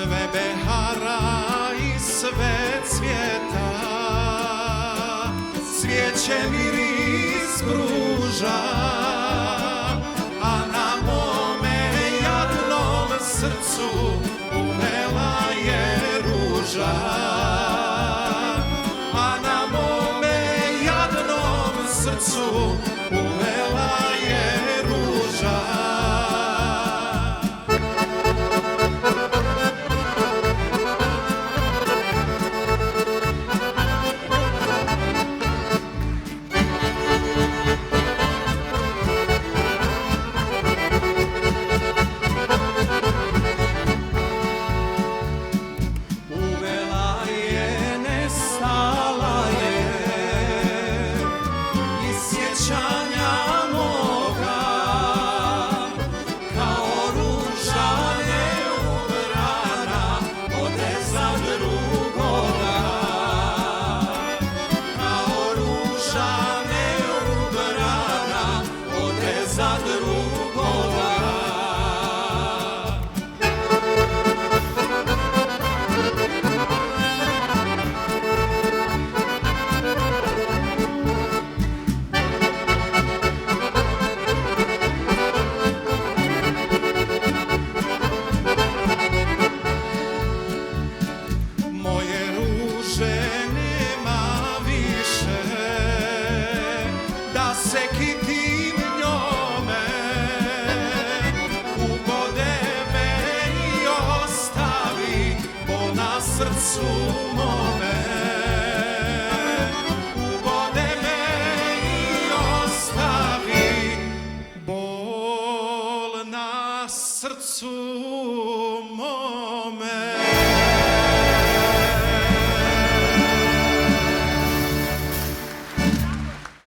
sve behara i sve cvjeta, cvijeće miris pruža, a na mome jadnom srcu uvela je ruža. A na mome jadnom srcu uvela je ruža. Se kitim njome, ubode me i ostavi bol na srcu mome.